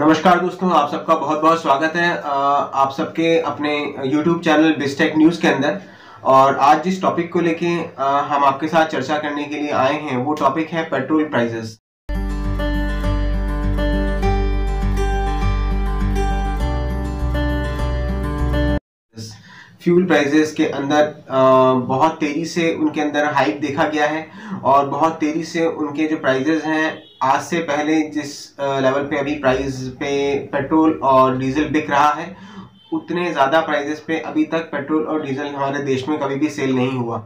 नमस्कार दोस्तों, आप सबका बहुत बहुत स्वागत है आप सबके अपने YouTube चैनल बिजटेक न्यूज़ के अंदर। और आज जिस टॉपिक को लेके हम आपके साथ चर्चा करने के लिए आए हैं वो टॉपिक है पेट्रोल प्राइसेस। फ्यूल प्राइसेस के अंदर बहुत तेजी से उनके अंदर हाइक देखा गया है और बहुत तेजी से उनके जो प्राइसेस हैं आज से पहले जिस लेवल पे अभी प्राइस पे पेट्रोल और डीजल बिक रहा है उतने ज़्यादा प्राइसेस पे अभी तक पेट्रोल और डीजल हमारे देश में कभी भी सेल नहीं हुआ।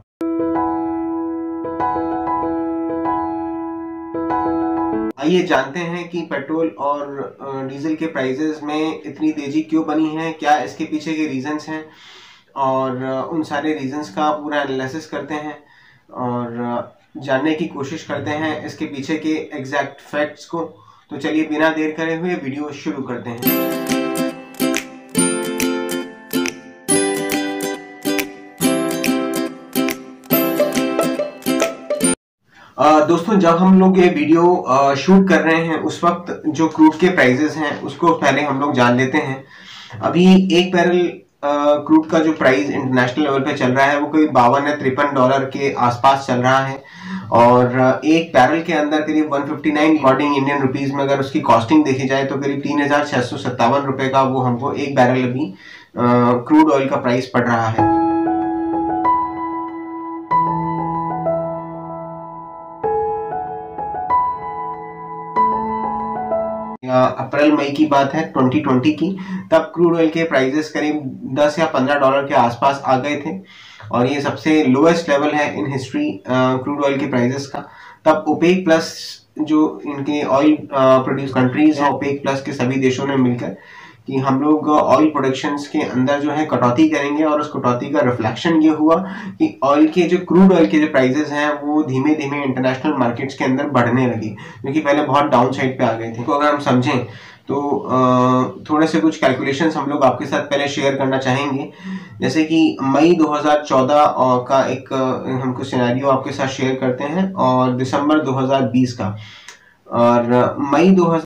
आइए जानते हैं कि पेट्रोल और डीजल के प्राइसेस में इतनी तेजी क्यों बनी है, क्या इसके पीछे के रीजंस हैं और उन सारे रीजंस का पूरा एनालिसिस करते हैं और जानने की कोशिश करते हैं इसके पीछे के एग्जैक्ट फैक्ट्स को। तो चलिए बिना देर करे हुए वीडियो शुरू करते हैं। दोस्तों, जब हम लोग ये वीडियो शूट कर रहे हैं उस वक्त जो क्रूड के प्राइसेस हैं उसको पहले हम लोग जान लेते हैं। अभी एक बैरल क्रूड का जो प्राइस इंटरनेशनल लेवल पे चल रहा है वो कोई 52 या 53 डॉलर के आसपास चल रहा है और एक बैरल के अंदर करीब 159 अकॉर्डिंग इंडियन रुपीस में अगर उसकी कॉस्टिंग देखी जाए तो करीब 3657 रुपए का वो हमको एक बैरल अभी क्रूड ऑयल का प्राइस पड़ रहा है। अप्रैल मई की बात है 2020 की, तब क्रूड ऑयल के प्राइसेस करीब 10 या 15 डॉलर के आसपास आ गए थे और ये सबसे लोएस्ट लेवल है इन हिस्ट्री क्रूड ऑयल के प्राइसेस का। तब ओपेक प्लस जो इनके ऑयल प्रोड्यूस कंट्रीज हैं, ओपेक प्लस के सभी देशों ने मिलकर कि हम लोग ऑयल प्रोडक्शंस के अंदर जो है कटौती करेंगे और उस कटौती का रिफ्लेक्शन ये हुआ कि ऑयल के जो क्रूड ऑयल के जो प्राइसेस हैं वो धीमे धीमे इंटरनेशनल मार्केट्स के अंदर बढ़ने लगी, क्योंकि पहले बहुत डाउन साइड पे आ गए थे। तो अगर हम समझें तो थोड़े से कुछ कैलकुलेशंस हम लोग आपके साथ पहले शेयर करना चाहेंगे। जैसे कि मई 2014 का एक हमको सिनेरियो आपके साथ शेयर करते हैं और दिसंबर 2020 का। और मई 2000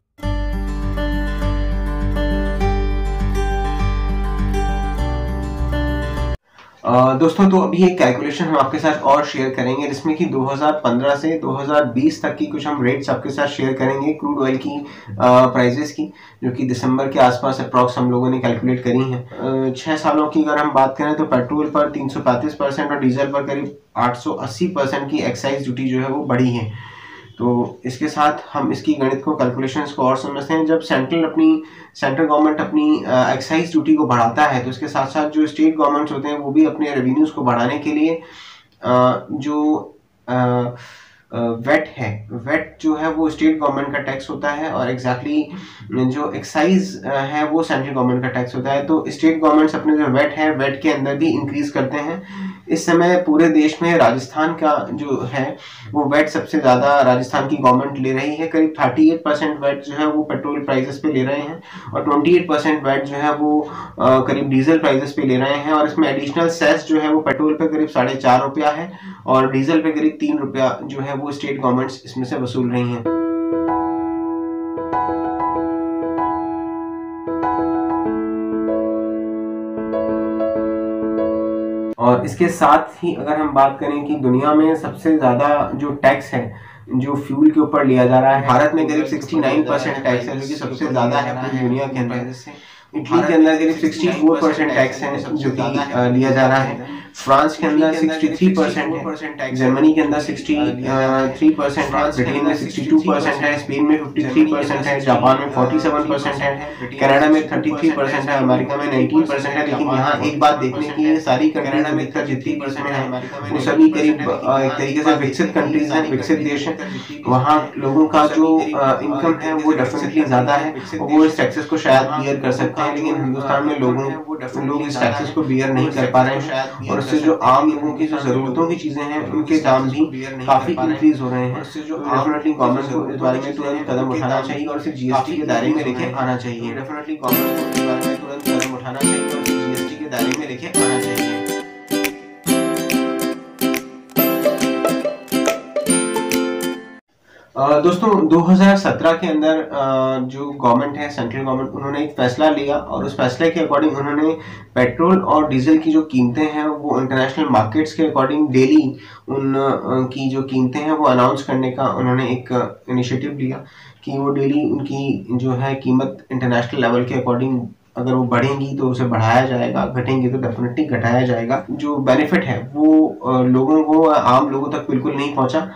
दोस्तों, तो अभी एक कैलकुलेशन हम आपके साथ और शेयर करेंगे जिसमें कि 2015 से 2020 तक की कुछ हम रेट्स आपके साथ शेयर करेंगे क्रूड ऑयल की प्राइसेस की, जो कि दिसंबर के आसपास अप्रॉक्स हम लोगों ने कैलकुलेट करी हैं। 6 सालों की अगर हम बात करें तो पेट्रोल पर 335% और डीजल पर करीब 880% की एक्साइज ड्यूटी जो है वो बढ़ी है। तो इसके साथ हम इसकी गणित को कैलकुलेशंस को और समझते हैं। जब सेंट्रल गवर्नमेंट अपनी एक्साइज ड्यूटी को बढ़ाता है तो इसके साथ साथ जो स्टेट गवर्नमेंट्स होते हैं वो भी अपने रेवेन्यूज को बढ़ाने के लिए जो वेट है, वेट जो है वो स्टेट गवर्नमेंट का टैक्स होता है और एग्जैक्टली जो एक्साइज है वो सेंट्रल गवर्नमेंट का टैक्स होता है। तो स्टेट गवर्नमेंट्स अपने जो वेट है वेट के अंदर भी इंक्रीज करते हैं। इस समय पूरे देश में राजस्थान का जो है वो वेट सबसे ज़्यादा राजस्थान की गवर्नमेंट ले रही है। करीब 38% वेट जो है वो पेट्रोल प्राइसेस पे ले रहे हैं और 28% वेट जो है वो करीब डीजल प्राइसेस पे ले रहे हैं। और इसमें एडिशनल सेस जो है वो पेट्रोल पे करीब 4.5 रुपया है और डीजल पे करीब 3 रुपया जो है वो स्टेट गवर्नमेंट्स इसमें से वसूल रही हैं। और इसके साथ ही अगर हम बात करें कि दुनिया में सबसे ज्यादा जो टैक्स है जो फ्यूल के ऊपर लिया जा रहा है, भारत में करीब 69% टैक्स है जो कि सबसे ज्यादा है पूरी दुनिया के अंदर। इटली के अंदर करीब 64% टैक्स है जो कि लिया जा रहा है। फ्रांस के अंदर 63% है, जर्मनी के अंदर 63% है, ब्रिटेन में 62% है, स्पेन में 53% है, जापान में 47% है, कनाडा में 33% है, अमेरिका में 19% है। लेकिन यहाँ एक बात देखने की है, सारी कंट्रीज में मिलकर जितनी परसेंट है वो सभी करीब एक तरीके से विकसित कंट्रीज हैं, विकसित देश हैं। वहाँ लोगों का जो इनकम है वो डेफिनेटली ज्यादा है, वो इस टैक्सेस को शायद बियर कर सकते हैं, लेकिन हिंदुस्तान में लोग इस टैक्सेस को बियर नहीं कर पा रहे हैं और इससे जो आम लोगों की जो जरूरतों की चीजें हैं उनके दाम भी काफी इंक्रीज हो रहे हैं। इससे जो डेफिनेटली गवर्नमेंट को इस बारे में तुरंत कदम उठाना चाहिए और इसे जीएसटी के दायरे में लेके आना चाहिए। डेफिनेटली गवर्नमेंट को इस बारे में तुरंत कदम उठाना चाहिए और इसे जीएसटी के दायरे में लेके आना चाहिए। दोस्तों 2017 के अंदर जो गवर्नमेंट है, सेंट्रल गवर्नमेंट, उन्होंने एक फैसला लिया और उस फैसले के अकॉर्डिंग उन्होंने पेट्रोल और डीजल की जो कीमतें हैं वो इंटरनेशनल मार्केट्स के अकॉर्डिंग डेली उन की जो कीमतें हैं वो अनाउंस करने का उन्होंने एक इनिशिएटिव लिया कि वो डेली उनकी जो है कीमत इंटरनेशनल लेवल के अकॉर्डिंग अगर वो बढ़ेंगी तो उसे बढ़ाया जाएगा, घटेंगी तो डेफिनेटली घटाया जाएगा। जो बेनिफिट है वो लोगों को, आम लोगों तक बिल्कुल नहीं पहुंचा।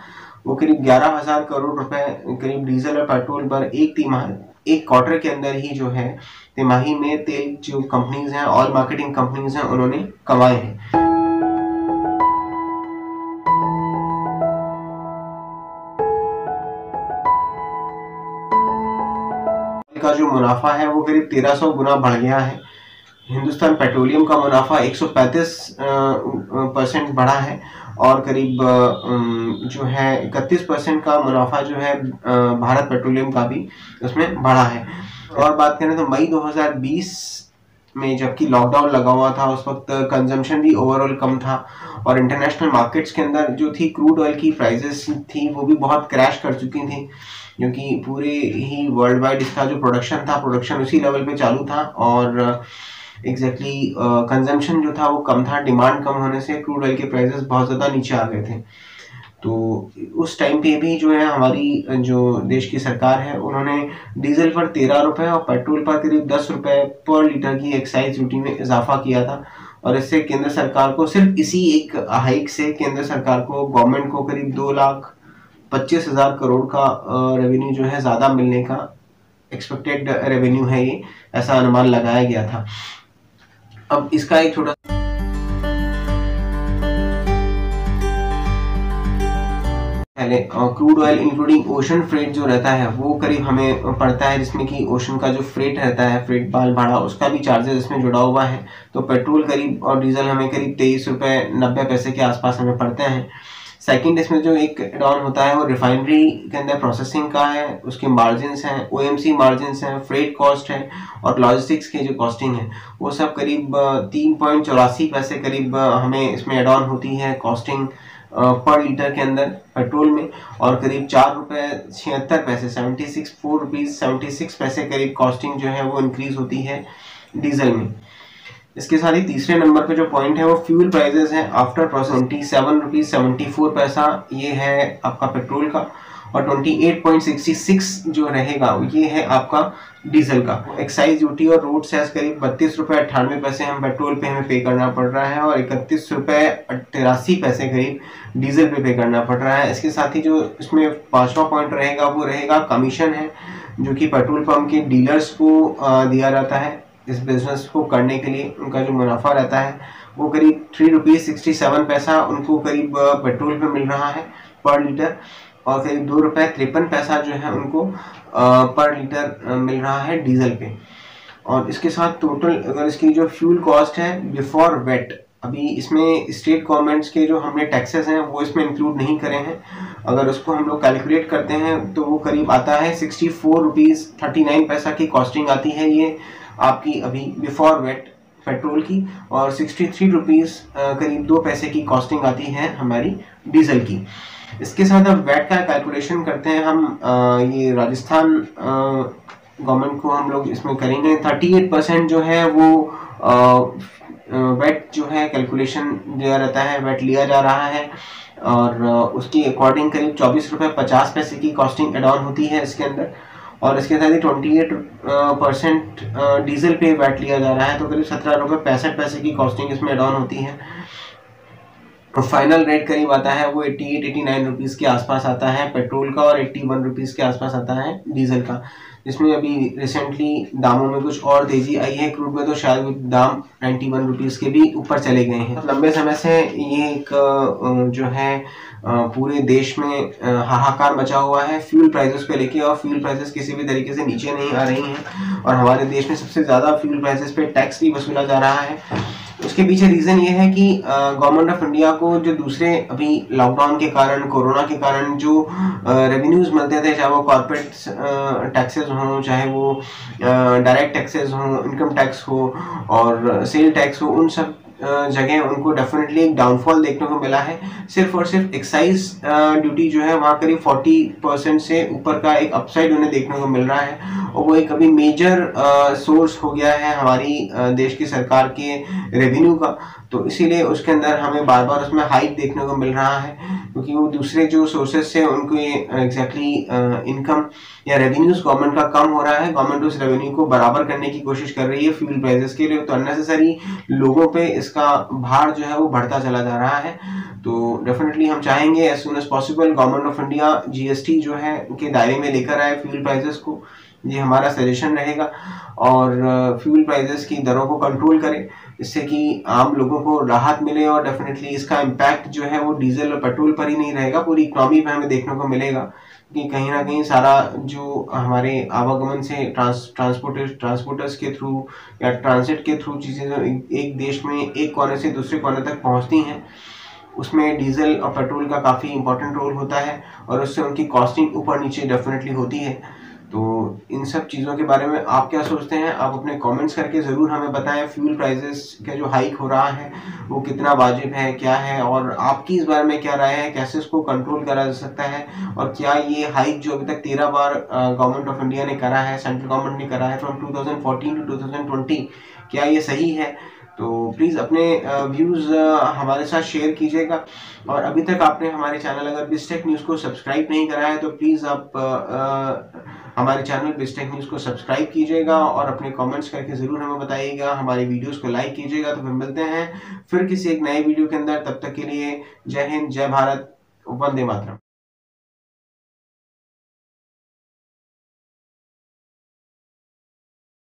वो करीब 11,000 करोड़ रुपए करीब डीजल और पेट्रोल पर एक क्वार्टर के अंदर ही जो है तिमाही में तेल जो कंपनीज हैं, ऑयल मार्केटिंग कंपनीज हैं, उन्होंने कमाए हैं। का जो मुनाफा है वो करीब 1300 गुना बढ़ गया है। हिंदुस्तान पेट्रोलियम का मुनाफा 135% बढ़ा है और करीब जो है 31% का मुनाफा जो है भारत पेट्रोलियम का भी उसमें बढ़ा है। और बात करें तो मई 2020 में जबकि लॉकडाउन लगा हुआ था उस वक्त कंजम्पशन भी ओवरऑल कम था और इंटरनेशनल मार्केट्स के अंदर जो थी क्रूड ऑयल की प्राइसेस थी वो भी बहुत क्रैश कर चुकी थी, क्योंकि पूरे ही वर्ल्ड वाइड इसका जो प्रोडक्शन उसी लेवल पे चालू था और एग्जैक्टली कंजम्पशन जो था वो कम था। डिमांड कम होने से क्रूड ऑयल के प्राइसेस बहुत ज़्यादा नीचे आ गए थे। तो उस टाइम पे भी जो है हमारी जो देश की सरकार है उन्होंने डीजल पर 13 रुपये और पेट्रोल पर करीब 10 रुपये पर लीटर की एक्साइज ड्यूटी में इजाफा किया था और इससे केंद्र सरकार को, सिर्फ इसी एक हाइक से केंद्र सरकार को, गवर्नमेंट को करीब 2,25,000 करोड़ का रेवेन्यू जो है ज़्यादा मिलने का एक्सपेक्टेड रेवेन्यू है ये, ऐसा अनुमान लगाया गया था। अब इसका एक छोटा पहले crude oil including ocean freight जो रहता है वो करीब हमें पड़ता है, जिसमें कि ओशन का जो फ्रेट रहता है, फ्रेट माल भाड़ा, उसका भी चार्जेस इसमें जुड़ा हुआ है। तो पेट्रोल करीब और डीजल हमें करीब 23 रुपये 90 पैसे के आसपास हमें पड़ते हैं। सेकंड इसमें जो एक एड ऑन होता है वो रिफाइनरी के अंदर प्रोसेसिंग का है, उसके मार्जिन्स हैं, ओएमसी मार्जिन्स हैं, फ्रेट कॉस्ट है और लॉजिस्टिक्स की जो कॉस्टिंग है वो सब करीब 3.84 पैसे करीब हमें इसमें एड ऑन होती है कॉस्टिंग पर लीटर के अंदर पेट्रोल में, और करीब 4 रुपये 76 पैसे 4 रुपीज़ 76 पैसे करीब कॉस्टिंग जो है वो इंक्रीज होती है डीजल में। इसके साथ ही तीसरे नंबर पे जो पॉइंट है वो फ्यूल प्राइसेस हैं आफ्टर प्रोसेस। 27 रुपीज़ 74 पैसा ये है आपका पेट्रोल का और 28.66 जो रहेगा ये है आपका डीजल का। एक्साइज ड्यूटी और रोड सेस करीब 32 रुपये 98 पैसे हम पेट्रोल पे हमें पे करना पड़ रहा है और 31 रुपये 83 पैसे करीब डीजल पे करना पड़ रहा है। इसके साथ ही जो इसमें पांचवा पॉइंट रहेगा वो रहेगा कमीशन है, जो कि पेट्रोल पंप के डीलर्स को दिया जाता है इस बिजनेस को करने के लिए। उनका जो मुनाफा रहता है वो करीब 3 रुपीज़ 67 पैसा उनको करीब पेट्रोल पे मिल रहा है पर लीटर और करीब 2 रुपये 53 पैसा जो है उनको पर लीटर मिल रहा है डीजल पे। और इसके साथ टोटल अगर इसकी जो फ्यूल कॉस्ट है बिफोर वेट, अभी इसमें स्टेट गवर्नमेंट्स के जो हमने टैक्सेस हैं वो इसमें इंक्लूड नहीं करे हैं, अगर उसको हम लोग कैलकुलेट करते हैं तो वो करीब आता है 64 रुपीज़ 39 पैसा की कॉस्टिंग आती है ये आपकी अभी बिफोर वेट पेट्रोल की, और 63 रुपीज़ करीब 2 पैसे की कॉस्टिंग आती है हमारी डीजल की। इसके साथ अब वेट का कैलकुलेशन करते हैं हम, ये राजस्थान गवर्नमेंट को हम लोग इसमें करेंगे। 38% जो है वो वेट जो है कैलकुलेशन दिया रहता है, वेट लिया जा रहा है और उसके अकॉर्डिंग करीब 24 रुपये 50 पैसे की कॉस्टिंग एड ऑन होती है इसके अंदर। और इसके साथ ही 28% डीजल पे वेट लिया जा रहा है तो करीब 17 रुपये 65 पैसे की कॉस्टिंग इसमें एड ऑन होती है। फाइनल रेट करीब आता है वो 88-89 रुपीज़ के आसपास आता है पेट्रोल का और 81 रुपीज़ के आसपास आता है डीजल का, जिसमें अभी रिसेंटली दामों में कुछ और तेजी आई है। क्रूड में तो शायद दाम 91 रुपीज़ के भी ऊपर चले गए हैं। लंबे समय से ये एक जो है पूरे देश में हाहाकार मचा हुआ है फ्यूल प्राइसेस पे लेके, और फ्यूल प्राइसेस किसी भी तरीके से नीचे नहीं आ रही हैं और हमारे देश में सबसे ज़्यादा फ्यूल प्राइसेस पे टैक्स भी वसूला जा रहा है। उसके पीछे रीज़न ये है कि गवर्नमेंट ऑफ इंडिया को जो दूसरे अभी लॉकडाउन के कारण, कोरोना के कारण जो रेवेन्यूज़ मिलते थे, चाहे वो कॉर्पोरेट टैक्सेस हों, चाहे वो डायरेक्ट टैक्सेस हों, इनकम टैक्स हो और सेल टैक्स हो, उन सब जगह उनको डेफिनेटली एक डाउनफॉल देखने को मिला है। सिर्फ और सिर्फ एक्साइज ड्यूटी जो है वहाँ करीब 40% से ऊपर का एक अपसाइड उन्हें देखने को मिल रहा है, और वो एक अभी मेजर सोर्स हो गया है हमारी देश की सरकार के रेवेन्यू का। तो इसीलिए उसके अंदर हमें बार बार उसमें हाइक देखने को मिल रहा है, क्योंकि वो दूसरे जो सोर्सेज से उनको एग्जैक्टली इनकम या रेवेन्यूज गवर्नमेंट का कम हो रहा है। गवर्नमेंट उस रेवेन्यू को बराबर करने की कोशिश कर रही है फ्यूल प्राइसेस के लिए, तो अननेसेसरी लोगों पे इसका भार जो है वो बढ़ता चला जा रहा है। तो डेफिनेटली हम चाहेंगे as soon as possible government of India GST जो है के दायरे में लेकर आए फ्यूल प्राइसेस को, ये हमारा सजेशन रहेगा, और फ्यूल प्राइसेस की दरों को कंट्रोल करें, इससे कि आम लोगों को राहत मिले, और डेफिनेटली इसका इम्पैक्ट जो है वो डीजल और पेट्रोल पर ही नहीं रहेगा, पूरी इकोनॉमी में हमें देखने को मिलेगा कि कहीं ना कहीं सारा जो हमारे आवागमन से ट्रांसपोर्टर्स के थ्रू या ट्रांसिट के थ्रू चीज़ें जो एक देश में एक कोने से दूसरे कोने तक पहुंचती हैं, उसमें डीजल और पेट्रोल का काफ़ी इंपॉर्टेंट रोल होता है, और उससे उनकी कॉस्टिंग ऊपर नीचे डेफिनेटली होती है। तो इन सब चीज़ों के बारे में आप क्या सोचते हैं, आप अपने कमेंट्स करके ज़रूर हमें बताएं। फ्यूल प्राइसेस का जो हाइक हो रहा है वो कितना वाजिब है, क्या है, और आपकी इस बारे में क्या राय है, कैसे इसको कंट्रोल करा जा सकता है, और क्या ये हाइक जो अभी तक 13 बार गवर्नमेंट ऑफ इंडिया ने करा है, सेंट्रल गवर्नमेंट ने करा है फ्रॉम 2014 टू 2020, क्या ये सही है? तो प्लीज़ अपने व्यूज़ हमारे साथ शेयर कीजिएगा, और अभी तक आपने हमारे चैनल अगर बिजटेक न्यूज़ को सब्सक्राइब नहीं करा है तो प्लीज़ आप हमारे चैनल बिजटेक न्यूज़ को सब्सक्राइब कीजिएगा, और अपने कमेंट्स करके ज़रूर हमें बताइएगा, हमारी वीडियोस को लाइक कीजिएगा। तो फिर मिलते हैं फिर किसी एक नए वीडियो के अंदर, तब तक के लिए जय हिंद, जय भारत, वंदे मातरम।